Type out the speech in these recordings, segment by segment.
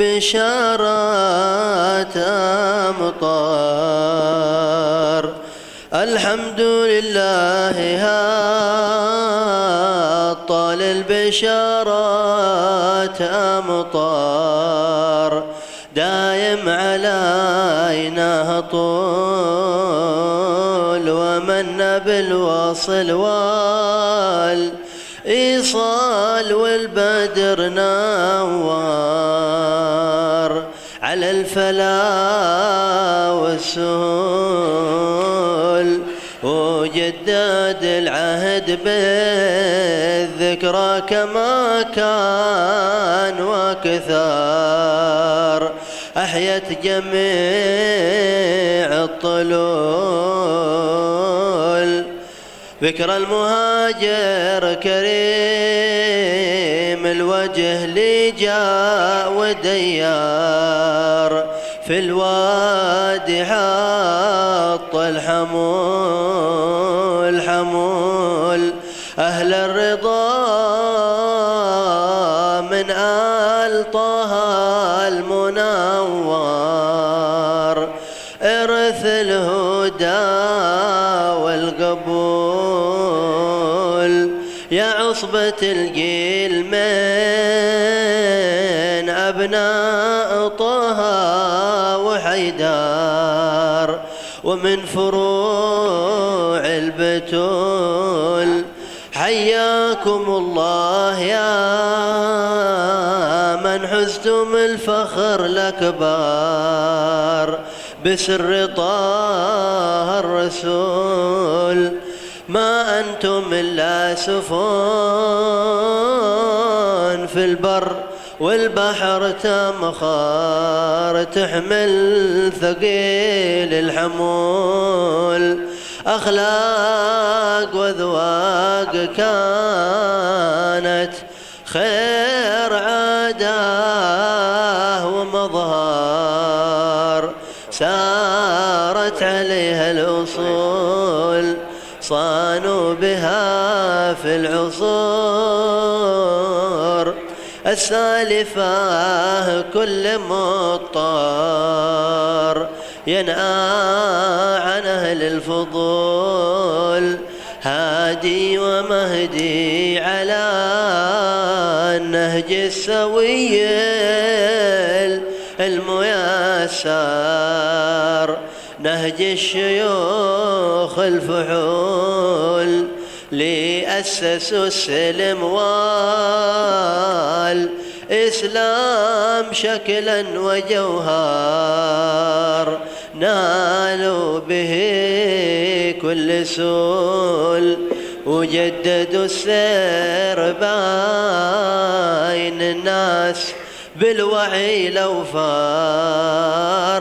البشارات أمطار. الحمد لله طال البشارات أمطار، دايم علينا طول، ومن بالوصل والإيصال، والبدر نوار على الفلا والسهول، وجدد العهد بالذكرى كما كان وكثار، أحيت جميع الطلول. ذكرى المهاجر كريم الوجه اللي جاء وديار، في الوادي حط الحمول حمول، أهل الرضا من آل طه المنور، إرث الهدى والقبول. يا عصبة الجيل من أبناء طه وحيدار، ومن فروع البتول، حياكم الله يا من حزتم الفخر الأكبر، بسر طه الرسول. ما أنتم إلا سفن في البر والبحر تمخار، تحمل ثقيل الحمول، أخلاق وذواق كانت خير عادة ومظهر، سارت عليها الأصول، صانوا بها في العصور السالفة. كل مضطر ينأى عن أهل الفضول، هادي ومهدي على النهج السوي الميسر، نهج الشيوخ الفحول، لأسسوا السلم والإسلام شكلا وجوهر، نالوا به كل سول، وجددوا السير بين الناس بالوعي الأوفار،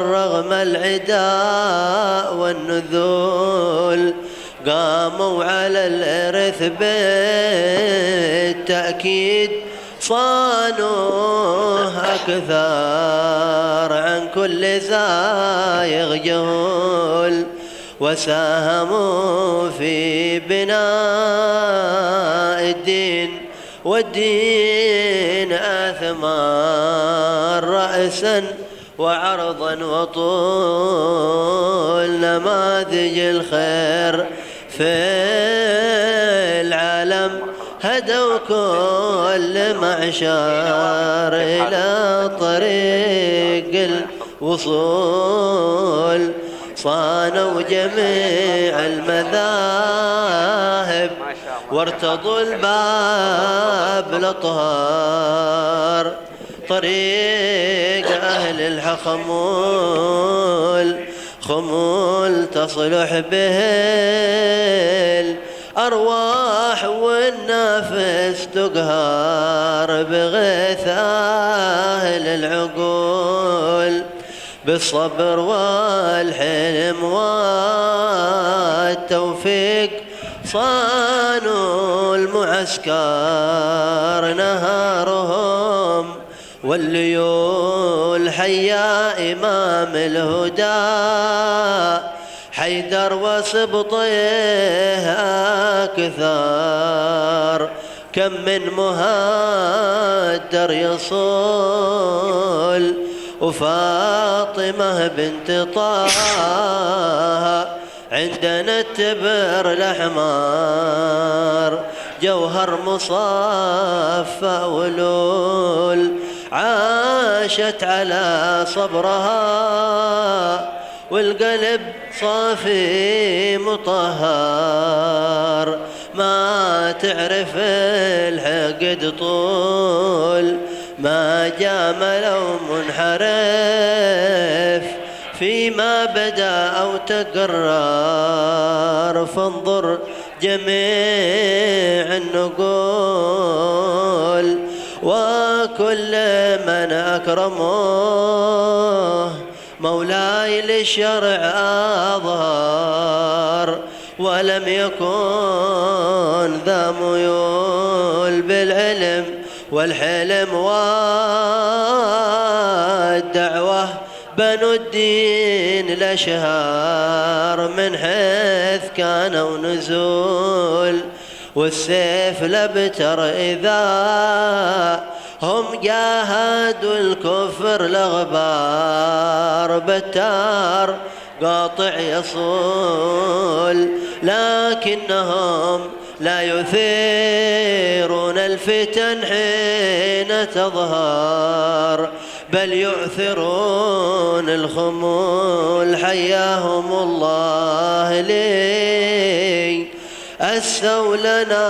رغم العداء والنذول، قاموا على الإرث بالتأكيد، صانوه أكثر عن كل زايغ جهول، وساهموا في بناء الدين، والدين أثمر رأسا وعرضا وطول، نماذج الخير في العالم هدوا كل معشر إلى طريق الوصول، صانوا جميع المذاهب، وارتضوا الباب الأطهار، طريق أهل الحخمول، خمول تصلح به الأرواح، والنفس تقهر بغيث أهل العقول، بالصبر والحلم والتوفيق، صانوا المعسكر نهارهم، والليول حيا إمام الهدى، حيدر وسبطيه أكثر، كم من مهدر يصول وفاطمة بنت طه عندنا التبر الأحمر جوهر مصفى ولول عاشت على صبرها والقلب صافي مطهر ما تعرف الحقد طول ما جامل أو منحرف فيما بدا أو تقرر فانظر جميع النقول وكل من أكرمه مولاي للشرع أظهر ولم يكن ذا ميول بالعلم والحلم والدعوة بنو الدين الأشهار من حيث كانوا نزول والسيف لبتر إذا هم جاهدوا الكفر الأغبار بتار قاطع يصول لكنهم لا يثيرون الفتن حين تظهر بل يؤثرون الخمول حياهم الله لي أسوا لنا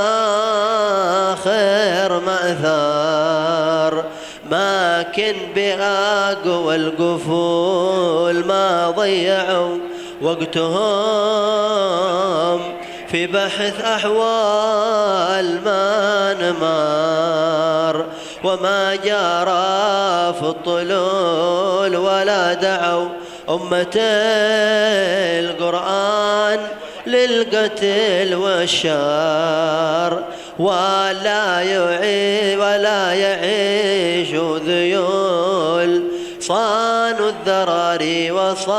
خير مأثار ماكن بأقوى القفول ما ضيعوا وقتهم في بحث أحوال ما نمار وما جرى في الطلول ولا دعوا أمة القرآن للقتل والشار ولا يعيش ذيول صانوا الذراري وصانوا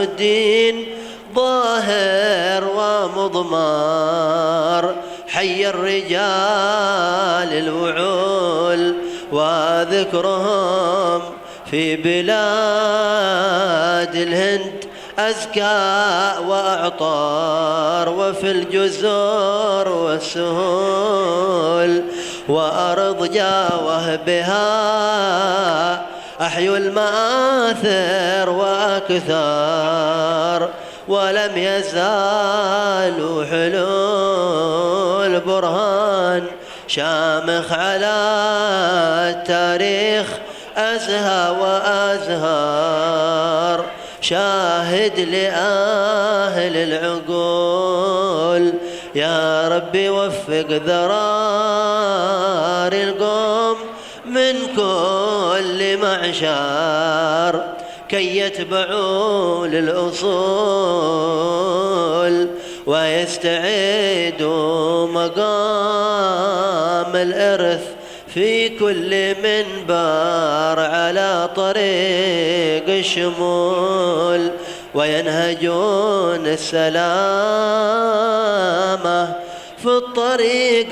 الدين ظاهر ومضمار حي الرجال الوعول وذكرهم في بلاد الهند أزكى وأعطار وفي الجزر والسهول وأرض جاوه بها أحيوا المآثر وأكثار ولم يزالوا حلول برهان شامخ على التاريخ أزهى وأزهار شاهد لأهل العقول يا ربي وفق ذرار القوم من كل معشار كي يتبعوا للأصول ويستعيدوا مقام الإرث في كل منبر على طريق الشمول وينهجون السلامة في الطريق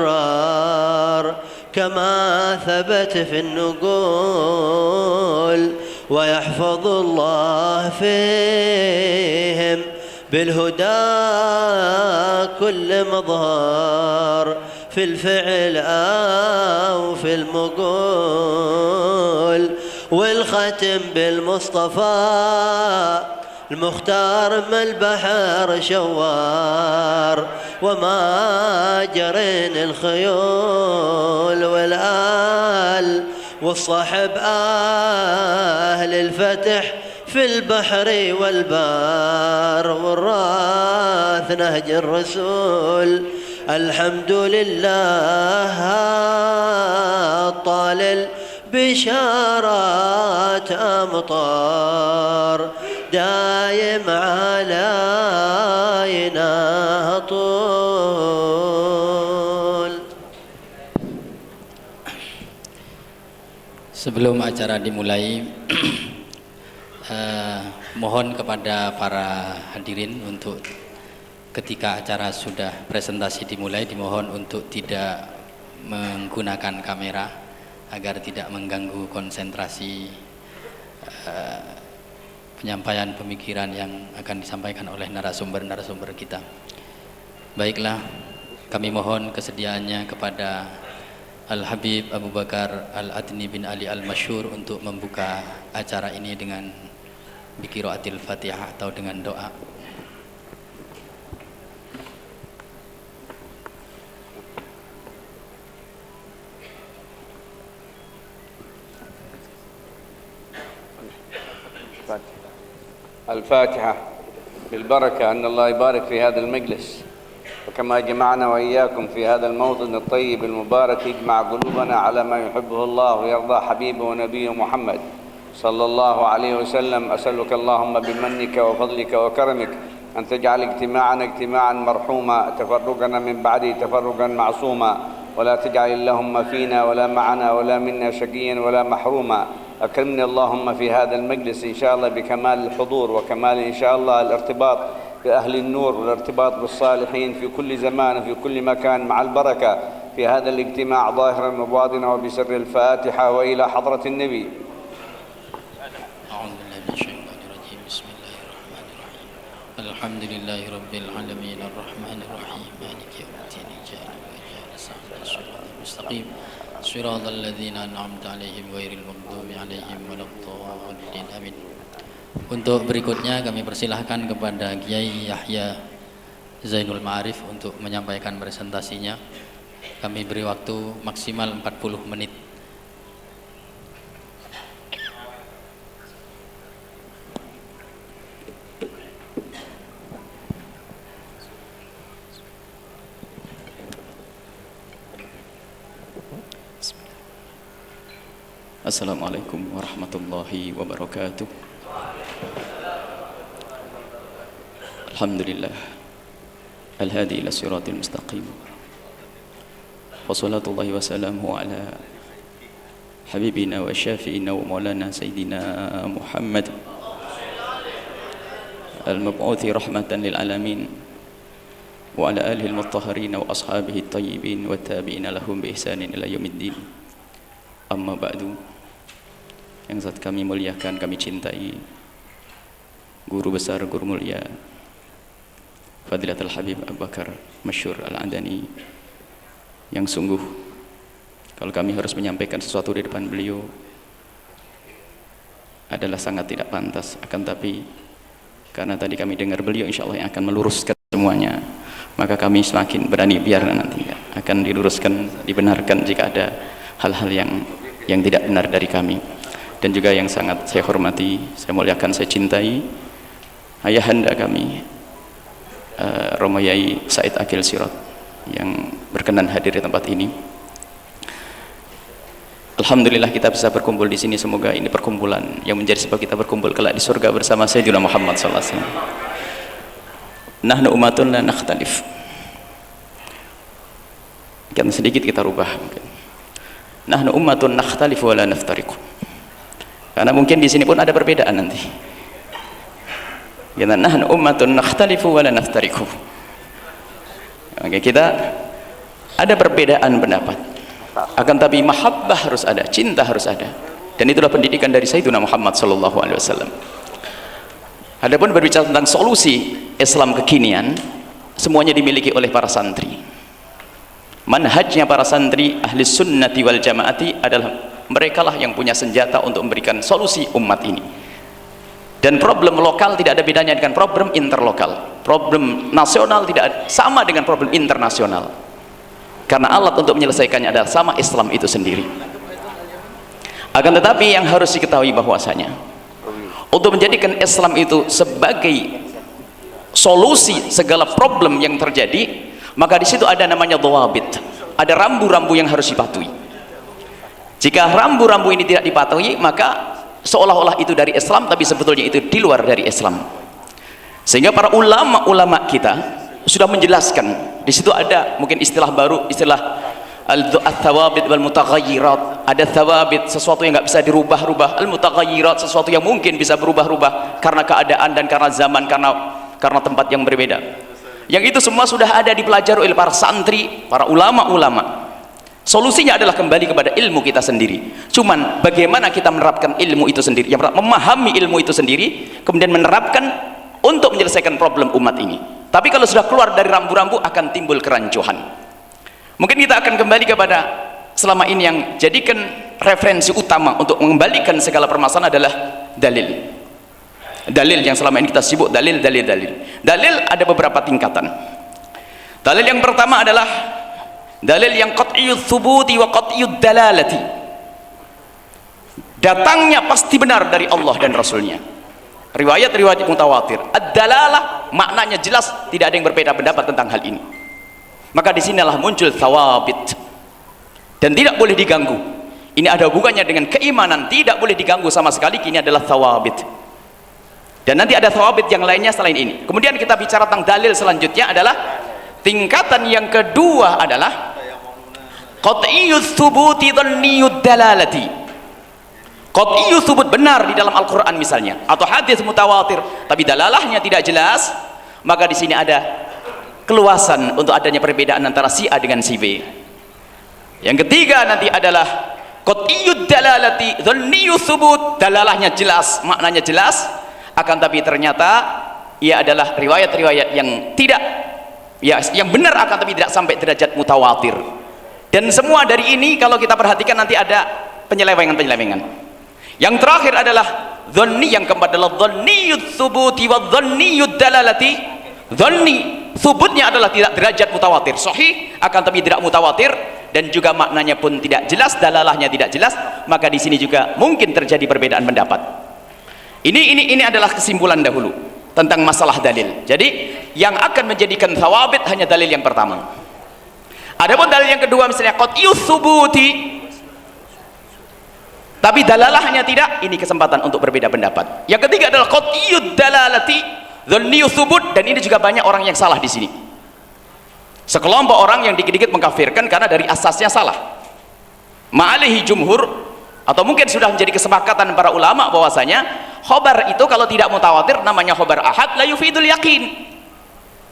المحرر كما ثبت في النقول ويحفظ الله فيهم بالهدى كل مظهر في الفعل أو في المقول والختم بالمصطفى المختار من البحر شوار وما جرين الخيول والآل والصحب أهل الفتح في البحر والبار والراث نهج الرسول الحمد لله طال بشارات أمطار دايم علينا طول. Sebelum acara dimulai, mohon kepada para hadirin untuk ketika acara sudah presentasi dimulai dimohon untuk tidak menggunakan kamera agar tidak mengganggu konsentrasi penyampaian pemikiran yang akan disampaikan oleh narasumber-narasumber kita. Baiklah, kami mohon kesediaannya kepada Al-Habib Abu Bakar Al-Adni bin Ali Al-Masyhur untuk membuka acara ini dengan biqiraatil Fatihah atau dengan doa. الفاتحة بالبركة، أن الله يبارك في هذا المجلس، وكما جمعنا وإياكم في هذا الموطن الطيب المبارك يجمع قلوبنا على ما يحبه الله ويرضى حبيبه ونبيه محمد صلى الله عليه وسلم. أسألك اللهم بمنك وفضلك وكرمك أن تجعل اجتماعنا اجتماعا مرحوما، تفرقنا من بعده تفرقا معصوما، ولا تجعل اللهم فينا ولا معنا ولا منا شقيا ولا محروما. أكرمني اللهم في هذا المجلس إن شاء الله بكمال الحضور وكمال إن شاء الله الارتباط بأهل النور والارتباط بالصالحين في كل زمان وفي كل مكان مع البركة في هذا الاجتماع ظاهرا وباطنا، وبسر الفاتحة وإلى حضرة النبي. أعوذ بالله من الشيطان الرجيم. بسم الله الرحمن الرحيم. الحمد لله رب العالمين الرحمن الرحيم مالك يوم الدين إياك نعبد الصراط المستقيم صراط الذين أنعمت عليهم غير المغضوب عليهم ولا الضالين آمين. Untuk berikutnya kami persilahkan kepada Kiai Yahya Zainul Ma'arif untuk menyampaikan presentasinya. Kami beri waktu maksimal 40 menit. Assalamualaikum warahmatullahi wabarakatuh. Alhamdulillah al-hadi ila siratil mustaqim. Wassalatullahi wassalamu ala habibina wa syafi'ina wa maulana sayyidina Muhammad al-mab'uthi rahmatan lil alamin wa ala alihi al-mutahharin wa ashabihi at-tayyibin wa tabi'ina lahum bi ihsanin ila yaumiddin. Amma ba'du. Yang saat kami muliakan, kami cintai guru besar, guru mulia Fadilatul Habib Abu Bakar Masyhur Al-Adani, yang sungguh kalau kami harus menyampaikan sesuatu di depan beliau adalah sangat tidak pantas. Akan tapi karena tadi kami dengar beliau insya Allah yang akan meluruskan semuanya, maka kami semakin berani biar nanti akan diluruskan, dibenarkan jika ada hal-hal yang tidak benar dari kami. Dan juga yang sangat saya hormati, saya muliakan, saya cintai ayahanda kami Romo Yai Said Akil Sirot yang berkenan hadir di tempat ini. Alhamdulillah kita bisa berkumpul di sini. Semoga ini perkumpulan yang menjadi sebab kita berkumpul kelak di surga bersama Sayyidina Muhammad sallallahu alaihi wasallam. Nahnu umatun la nakhtalif. Kan sedikit kita rubah mungkin. Nahnu ummatun nakhtalifu wa la naftariqu. Karena mungkin di sini pun ada perbedaan nanti. Kita nahnu ummatun nakhtalifu wa la naftariqu. Oke, kita ada perbedaan pendapat. Akan tapi mahabbah harus ada, cinta harus ada. Dan itulah pendidikan dari Sayyidina Muhammad sallallahu alaihi wasallam. Adapun berbicara tentang solusi Islam kekinian, semuanya dimiliki oleh para santri. Manhajnya para santri ahli sunnati wal jamaati adalah merekalah yang punya senjata untuk memberikan solusi umat ini. Dan problem lokal tidak ada bedanya dengan problem interlokal. Problem nasional tidak sama dengan problem internasional. Karena alat untuk menyelesaikannya adalah sama Islam itu sendiri. Akan tetapi yang harus diketahui bahwasanya untuk menjadikan Islam itu sebagai solusi segala problem yang terjadi, maka di situ ada namanya dhawabit, ada rambu-rambu yang harus dipatuhi. Jika rambu-rambu ini tidak dipatuhi, maka seolah-olah itu dari Islam, tapi sebetulnya itu di luar dari Islam. Sehingga para ulama-ulama kita sudah menjelaskan. Di situ ada mungkin istilah baru, istilah al-thawabit wal mutaghayyirat. Ada thawabit, sesuatu yang nggak bisa dirubah-rubah. Al-mutaghayyirat, sesuatu yang mungkin bisa berubah-ubah karena keadaan dan karena zaman, karena tempat yang berbeda. Yang itu semua sudah ada dipelajari oleh para santri, para ulama-ulama. Solusinya adalah kembali kepada ilmu kita sendiri. Cuman bagaimana kita menerapkan ilmu itu sendiri, yang memahami ilmu itu sendiri, kemudian menerapkan untuk menyelesaikan problem umat ini. Tapi kalau sudah keluar dari rambu-rambu akan timbul kerancuhan. Mungkin kita akan kembali kepada selama ini yang jadikan referensi utama untuk mengembalikan segala permasalahan adalah dalil. Dalil yang selama ini kita sibuk dalil. Dalil ada beberapa tingkatan. Dalil yang pertama adalah dalil yang qat'iyut thubuti wa qat'iyud dalalati. Datangnya pasti benar dari Allah dan Rasulnya. Riwayat-riwayat mutawatir. Ad-dalalah maknanya jelas, tidak ada yang berbeda pendapat tentang hal ini. Maka disinilah muncul thawabit dan tidak boleh diganggu. Ini ada hubungannya dengan keimanan, tidak boleh diganggu sama sekali. Ini adalah thawabit. Dan nanti ada thawabit yang lainnya selain ini. Kemudian kita bicara tentang dalil selanjutnya adalah tingkatan yang kedua adalah qat'iyut thubuti dhanniyud dalalati. Qat'iyut thubut benar di dalam Al-Quran misalnya, atau hadis mutawatir, tapi dalalahnya tidak jelas, maka di sini ada keluasan untuk adanya perbedaan antara si A dengan si B. Yang ketiga nanti adalah qat'iyud dalalati dhanniyut thubut, dalalahnya jelas, maknanya jelas, akan tapi ternyata ia adalah riwayat-riwayat yang tidak, ya, yang benar akan tapi tidak sampai derajat mutawatir. Dan semua dari ini kalau kita perhatikan nanti ada penyelewengan. Yang terakhir adalah dhanni, yang keempat adalah dhanniyut thubuti wa dhanniyud dalalati. Dhanni, thubutnya adalah tidak derajat mutawatir, sahih akan tapi tidak mutawatir, dan juga maknanya pun tidak jelas, dalalahnya tidak jelas, maka di sini juga mungkin terjadi perbedaan pendapat. Ini adalah kesimpulan dahulu tentang masalah dalil. Jadi yang akan menjadikan thawabit hanya dalil yang pertama. Adapun dalil yang kedua misalnya qat'iyut thubuti, tapi dalalahnya tidak, ini kesempatan untuk berbeda pendapat. Yang ketiga adalah qat'iyud dalalati dhanniyut thubut, dan ini juga banyak orang yang salah di sini. Sekelompok orang yang dikit-dikit mengkafirkan karena dari asasnya salah. Ma'alihi jumhur, atau mungkin sudah menjadi kesepakatan para ulama bahwasanya khobar itu kalau tidak mutawatir namanya khobar ahad, la yufidul yakin,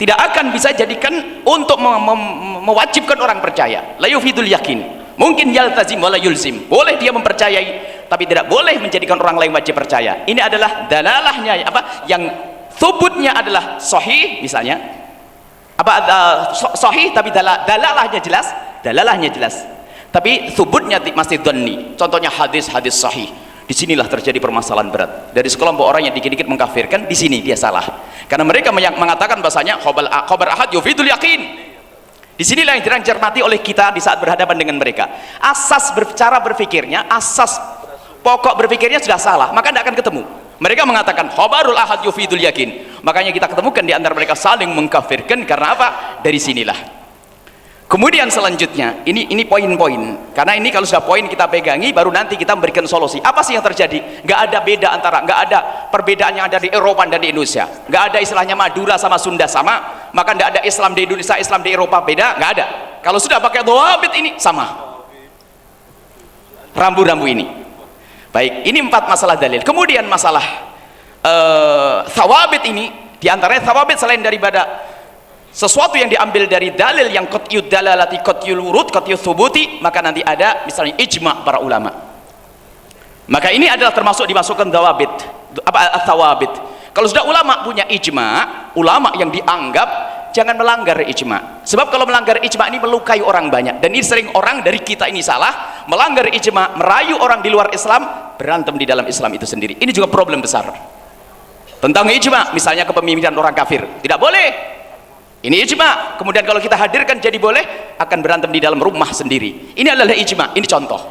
tidak akan bisa jadikan untuk mewajibkan orang percaya. La yufidul yakin, mungkin yaltazim wala yulzim, boleh dia mempercayai tapi tidak boleh menjadikan orang lain wajib percaya. Ini adalah dalalahnya, apa yang thubutnya adalah sahih misalnya, sahih tapi dalalahnya jelas, tapi thubutnya masih dhanni. Contohnya hadis-hadis sahih. Disinilah terjadi permasalahan berat dari sekelompok orang yang dikit-dikit mengkafirkan. Di sini dia salah karena mereka mengatakan bahasanya khobar ahad yufidul yakin. Disinilah yang dicermati oleh kita di saat berhadapan dengan mereka. Asas cara berpikirnya, asas pokok berpikirnya sudah salah, maka tidak akan ketemu. Mereka mengatakan khobarul ahad yufidul yakin, makanya kita ketemukan di antara mereka saling mengkafirkan. Karena apa? Dari sinilah. Kemudian selanjutnya ini poin-poin, karena ini kalau sudah poin kita pegangi baru nanti kita memberikan solusi. Apa sih yang terjadi? Nggak ada beda antara, nggak ada perbedaan yang ada di Eropa dan di Indonesia, nggak ada istilahnya Madura sama Sunda sama, maka nggak ada Islam di Indonesia, Islam di Eropa beda, nggak ada. Kalau sudah pakai dhawabit ini sama, rambu-rambu ini. Baik, ini 4 masalah dalil. Kemudian masalah thawabit ini, diantaranya thawabit selain daripada sesuatu yang diambil dari dalil yang qat'iyud dalalati, qat'iyul wurud, qat'iyut thubuti, maka nanti ada misalnya ijma' para ulama. Maka ini adalah termasuk dimasukkan thawabit, thawabit. Kalau sudah ulama punya ijma', ulama yang dianggap jangan melanggar ijma'. Sebab kalau melanggar ijma' ini melukai orang banyak, dan ini sering orang dari kita ini salah, melanggar ijma', merayu orang di luar Islam, berantem di dalam Islam itu sendiri. Ini juga problem besar. Tentang ijma', misalnya kepemimpinan orang kafir, tidak boleh. Ini ijma', kemudian kalau kita hadirkan jadi boleh, akan berantem di dalam rumah sendiri. Ini adalah ijma', ini contoh.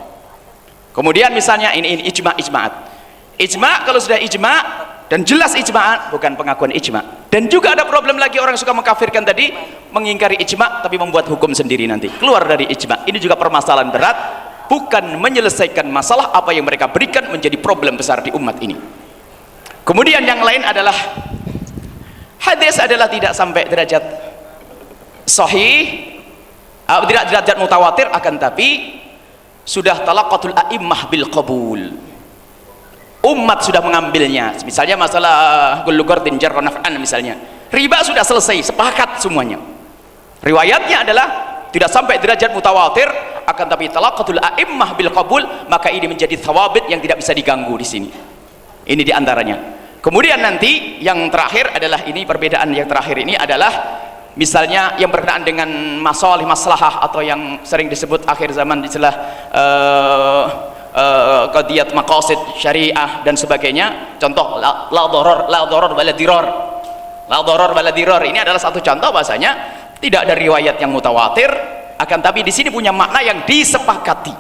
Kemudian misalnya ini ijma'at. Ijma' kalau sudah ijma' dan jelas ijma'at, bukan pengakuan ijma'. Dan juga ada problem lagi, orang suka mengkafirkan tadi, mengingkari ijma' tapi membuat hukum sendiri nanti, keluar dari ijma'. Ini juga permasalahan berat, bukan menyelesaikan masalah apa yang mereka berikan, menjadi problem besar di umat ini. Kemudian yang lain adalah hadis adalah tidak sampai derajat sahih, tidak derajat mutawatir, akan tapi sudah talaqatul a'immah bil qabul. umat sudah mengambilnya, misalnya masalah gulugordin jarra naf'an misalnya, riba sudah selesai, sepakat semuanya. Riwayatnya adalah tidak sampai derajat mutawatir, akan tapi talaqatul a'immah bil qabul, maka ini menjadi thawabit yang tidak bisa diganggu di sini. Ini diantaranya. Kemudian nanti yang terakhir adalah ini, perbedaan yang terakhir ini adalah misalnya yang berkenaan dengan masalih maslahah atau yang sering disebut akhir zaman istilah qadiyat maqasid syariah dan sebagainya. Contoh la dharar wala dirar. La dharar wala dirar ini adalah satu contoh bahasanya tidak ada riwayat yang mutawatir, akan tapi di sini punya makna yang disepakati,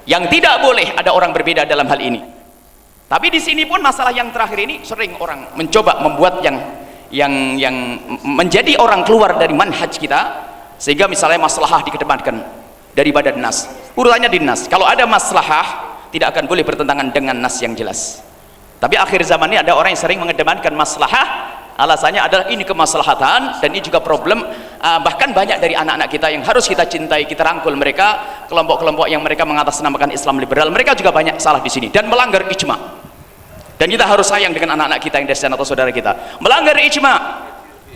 yang tidak boleh ada orang berbeda dalam hal ini. Tapi di sini pun masalah yang terakhir ini sering orang mencoba membuat yang menjadi orang keluar dari manhaj kita, sehingga misalnya maslahah dikedepankan daripada nas. Urutannya di nas. Kalau ada maslahah tidak akan boleh bertentangan dengan nas yang jelas. Tapi akhir zaman ini ada orang yang sering mengedepankan maslahah, alasannya adalah ini kemaslahatan, dan ini juga problem. Bahkan banyak dari anak-anak kita yang harus kita cintai, kita rangkul mereka, kelompok-kelompok yang mereka mengatasnamakan Islam liberal, mereka juga banyak salah di sini dan melanggar ijma. Dan kita harus sayang dengan anak-anak kita yang dari sana atau saudara kita melanggar ijma,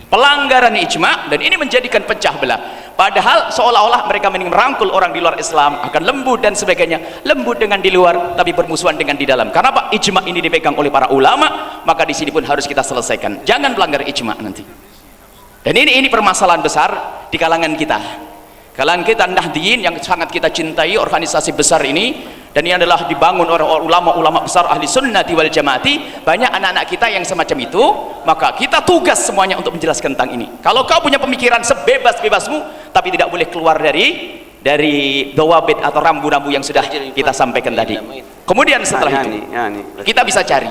pelanggaran ijma, dan ini menjadikan pecah belah. Padahal seolah-olah mereka merangkul orang di luar Islam akan lembut dan sebagainya, lembut dengan di luar tapi bermusuhan dengan di dalam. Karena Pak, ijma ini dipegang oleh para ulama, maka di sini pun harus kita selesaikan. Jangan melanggar ijma nanti. Dan ini permasalahan besar di kalangan kita. Kalangan kita Nahdliyin yang sangat kita cintai, organisasi besar ini, dan ini adalah dibangun oleh ulama-ulama besar ahli sunnati wal jamaati. Banyak anak-anak kita yang semacam itu, maka kita tugas semuanya untuk menjelaskan tentang ini. Kalau kau punya pemikiran sebebas-bebasmu, tapi tidak boleh keluar dari dawabit atau rambu-rambu yang sudah kita sampaikan tadi. Kemudian setelah itu kita bisa cari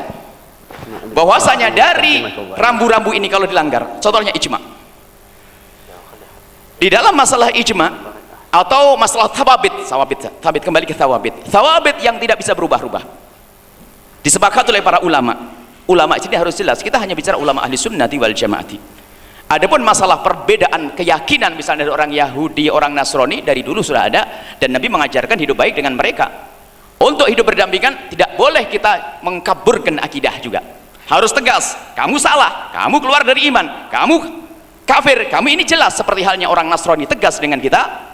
bahwasanya dari rambu-rambu ini kalau dilanggar, contohnya ijma. Di dalam masalah ijma atau masalah thawabit kembali ke thawabit yang tidak bisa berubah-ubah, disepakati oleh para ulama. Ulama ini harus jelas, kita hanya bicara ulama ahli sunnati wal jamaati. Adapun masalah perbedaan keyakinan misalnya dari orang Yahudi, orang Nasrani, dari dulu sudah ada, dan Nabi mengajarkan hidup baik dengan mereka. Untuk hidup berdampingan tidak boleh kita mengkaburkan akidah juga, harus tegas, kamu salah, kamu keluar dari iman, kamu kafir, kamu ini jelas. Seperti halnya orang Nasrani tegas dengan kita,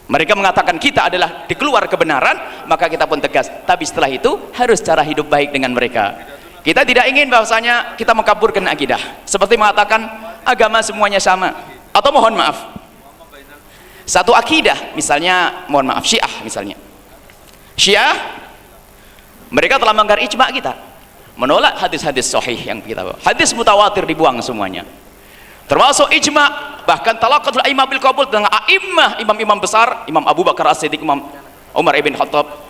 mereka mengatakan kita adalah di keluar kebenaran, maka kita pun tegas. Tapi setelah itu harus cara hidup baik dengan mereka. Kita tidak ingin bahwasanya kita mengkaburkan akidah, seperti mengatakan agama semuanya sama, atau mohon maaf, satu akidah, misalnya mohon maaf Syiah misalnya. Syiah mereka telah melanggar ijma kita, menolak hadis-hadis sahih yang kita bawa, hadis mutawatir dibuang semuanya, termasuk ijma, bahkan talaqatul a'immah bil qabul dengan a'immah, imam-imam besar, Imam Abu Bakar As-Siddiq, Imam Umar ibn Khattab,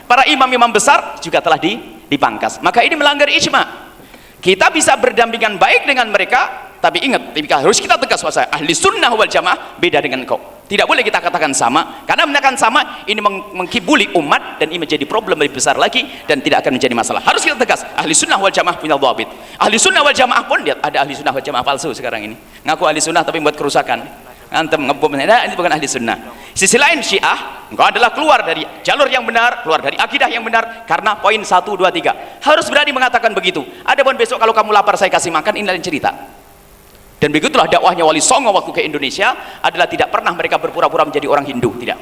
para imam-imam besar juga telah dipangkas. Maka ini melanggar ijma. Kita bisa berdampingan baik dengan mereka, tapi ingat, harus kita tegas bahwa ahli sunnah wal jamaah beda dengan kau. Tidak boleh kita katakan sama, karena menekan sama ini mengkibuli umat, dan ini menjadi problem lebih besar lagi dan tidak akan menjadi masalah. Harus kita tegas, ahli sunnah wal jamaah punya dhabit. Ahli sunnah wal jamaah pun, lihat ada ahli sunnah wal jamaah palsu sekarang ini, ngaku ahli sunnah tapi membuat kerusakan, ngantem ngebom, nah, ini bukan ahli sunnah. Sisi lain Syiah, engkau adalah keluar dari jalur yang benar, keluar dari akidah yang benar, karena poin 1, 2, 3 harus berani mengatakan begitu. Adapun besok kalau kamu lapar saya kasih makan, ini lain cerita. Dan begitulah dakwahnya Wali Songo waktu ke Indonesia, adalah tidak pernah mereka berpura-pura menjadi orang Hindu, tidak.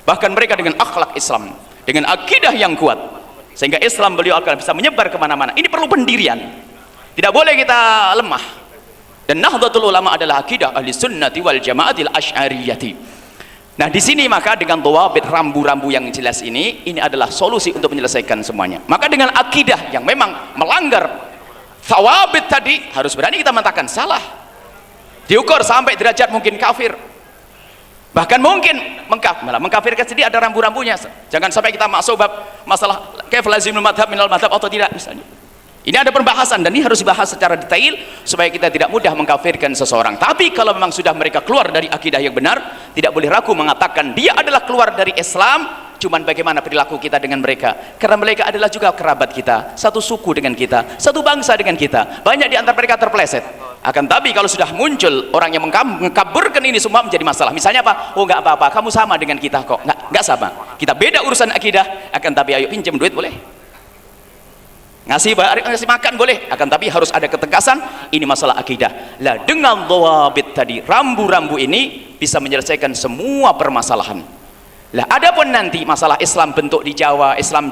Bahkan mereka dengan akhlak Islam, dengan akidah yang kuat, sehingga Islam beliau akan bisa menyebar kemana-mana. Ini perlu pendirian, tidak boleh kita lemah. Dan Nahdlatul Ulama adalah akidah ahli sunnati wal jamaatil asy'ariyati. Nah di sini maka dengan dhawabit, rambu-rambu yang jelas ini adalah solusi untuk menyelesaikan semuanya. Maka dengan akidah yang memang melanggar thawabit tadi, harus berani kita mengatakan salah, diukur sampai derajat mungkin kafir, bahkan mungkin mengkafirkan sendiri, ada rambu-rambunya. Jangan sampai kita masuk bab masalah kaif lazimul madhab minal madhab atau tidak misalnya. Ini ada pembahasan, dan ini harus dibahas secara detail supaya kita tidak mudah mengkafirkan seseorang. Tapi kalau memang sudah mereka keluar dari akidah yang benar, tidak boleh ragu mengatakan dia adalah keluar dari Islam. Cuman bagaimana perilaku kita dengan mereka, karena mereka adalah juga kerabat kita, satu suku dengan kita, satu bangsa dengan kita. Banyak di antara mereka terpeleset. Akan tapi kalau sudah muncul orang yang mengkaburkan ini semua, menjadi masalah. Misalnya apa? Oh nggak apa-apa, kamu sama dengan kita kok. Nggak sama, kita beda urusan akidah. Akan tapi ayo pinjam duit boleh, ngasih makan boleh, akan tapi harus ada ketegasan. Ini masalah akidah lah. Dengan dhawabit tadi, rambu-rambu ini bisa menyelesaikan semua permasalahan lah. Adapun nanti masalah Islam bentuk di Jawa, Islam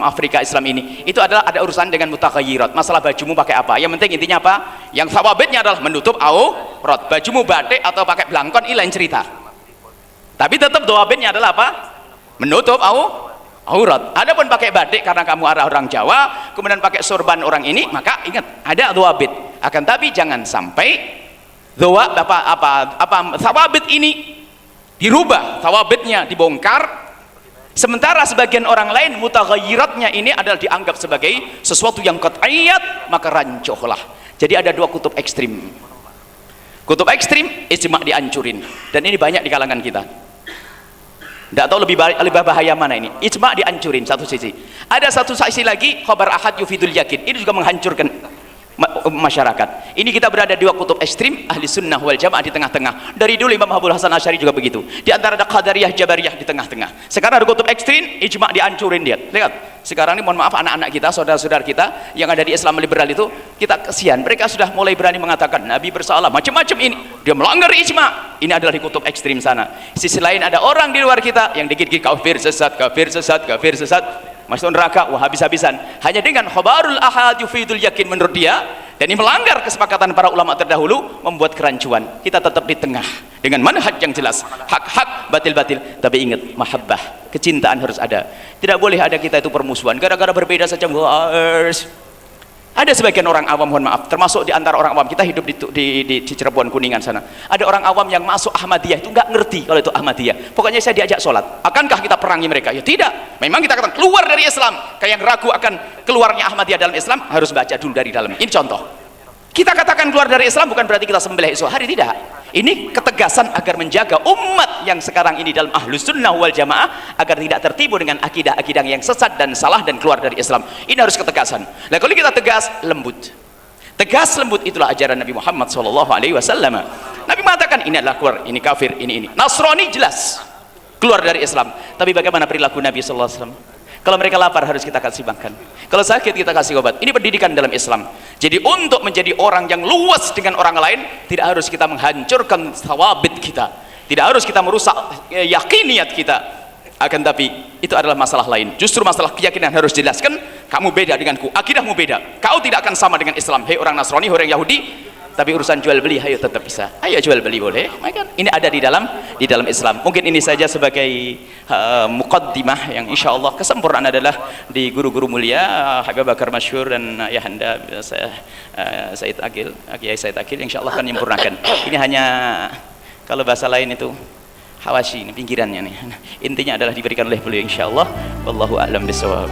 Afrika, Islam ini, itu adalah ada urusan dengan mutaghayyirat. Masalah bajumu pakai apa, yang penting intinya apa, yang thawabitnya adalah menutup aurat. Bajumu batik atau pakai belangkon, ini lain cerita, tapi tetap dhawabitnya adalah apa, menutup aurat. Adapun pakai batik karena kamu orang Jawa, kemudian pakai sorban orang ini, maka ingat ada dhawabit. Akan tapi jangan sampai thawabit ini dirubah, thawabitnya dibongkar, sementara sebagian orang lain mutaghayyiratnya ini adalah dianggap sebagai sesuatu yang qat'iyat, maka rancuhlah. Jadi ada dua kutub ekstrim. Kutub ekstrim ijma' dihancurin, dan ini banyak di kalangan kita. Tidak tahu lebih bahaya mana ini. Ijma' dihancurin satu sisi, ada satu sisi lagi khabar ahad yufidul yakin, ini juga menghancurkan masyarakat. Ini kita berada di dua kutub ekstrim, ahli sunnah wal jamaah di tengah-tengah. Dari dulu Imam Abdul Hasan Asy'ari juga begitu, di antara ada qadariyah jabariyah di tengah-tengah. Sekarang ada kutub ekstrim, ijma' dihancurin. Lihat sekarang ini, mohon maaf anak-anak kita, saudara-saudara kita yang ada di Islam liberal itu, kita kesian, mereka sudah mulai berani mengatakan Nabi bersalah, macam-macam. Ini dia melanggar ijma'. Ini adalah di kutub ekstrim sana. Sisi lain ada orang di luar kita yang dikit-dikit kafir sesat, masuk neraka, wah habis-habisan hanya dengan khabarul ahad yufidul yakin menurut dia. Dan ini melanggar kesepakatan para ulama terdahulu, membuat kerancuan. Kita tetap di tengah dengan manhaj yang jelas, hak-hak, batil-batil. Tapi ingat, mahabbah, kecintaan harus ada. Tidak boleh ada kita itu permusuhan gara-gara berbeda saja. Ada sebagian orang awam, mohon maaf, termasuk di antara orang awam, kita hidup di Cirebon, Kuningan sana, ada orang awam yang masuk Ahmadiyah itu nggak ngerti kalau itu Ahmadiyah. Pokoknya saya diajak sholat, akankah kita perangi mereka? Ya tidak, memang kita akan keluar dari Islam. Kayak yang ragu akan keluarnya Ahmadiyah dalam Islam, harus baca dulu dari dalam. Ini contoh. Kita katakan keluar dari Islam bukan berarti kita sembelih esok hari, tidak. Ini ketegasan agar menjaga umat yang sekarang ini dalam ahlus sunnah wal jamaah agar tidak tertipu dengan akidah-akidah yang sesat dan salah dan keluar dari Islam. Ini harus ketegasan. Nah, kalau kita tegas lembut, itulah ajaran Nabi Muhammad SAW. Nabi mengatakan ini adalah keluar, ini kafir, ini Nasrani jelas keluar dari Islam. Tapi bagaimana perilaku Nabi SAW? Kalau mereka lapar harus kita kasih makan, kalau sakit kita kasih obat. Ini pendidikan dalam Islam. Jadi untuk menjadi orang yang luas dengan orang lain, tidak harus kita menghancurkan thawabit kita, tidak harus kita merusak yakiniyat kita. Akan tapi itu adalah masalah lain. Justru masalah keyakinan harus jelaskan, kamu beda denganku, akidahmu beda, kau tidak akan sama dengan Islam. Hei orang Nasrani, orang Yahudi. Tapi urusan jual beli, ayo tetap bisa. Ayo jual beli boleh. Ini ada di dalam Islam. Mungkin ini saja sebagai muqaddimah yang insya Allah kesempurnaan adalah di guru-guru mulia Habib Bakar Masyhur dan Ayahanda Said Akil, Kiai Said Akil, insya Allah akan menyempurnakan. Ini hanya kalau bahasa lain itu hawashi, ini pinggirannya nih. Intinya adalah diberikan oleh beliau insya Allah. Wallahu a'lam bishawab.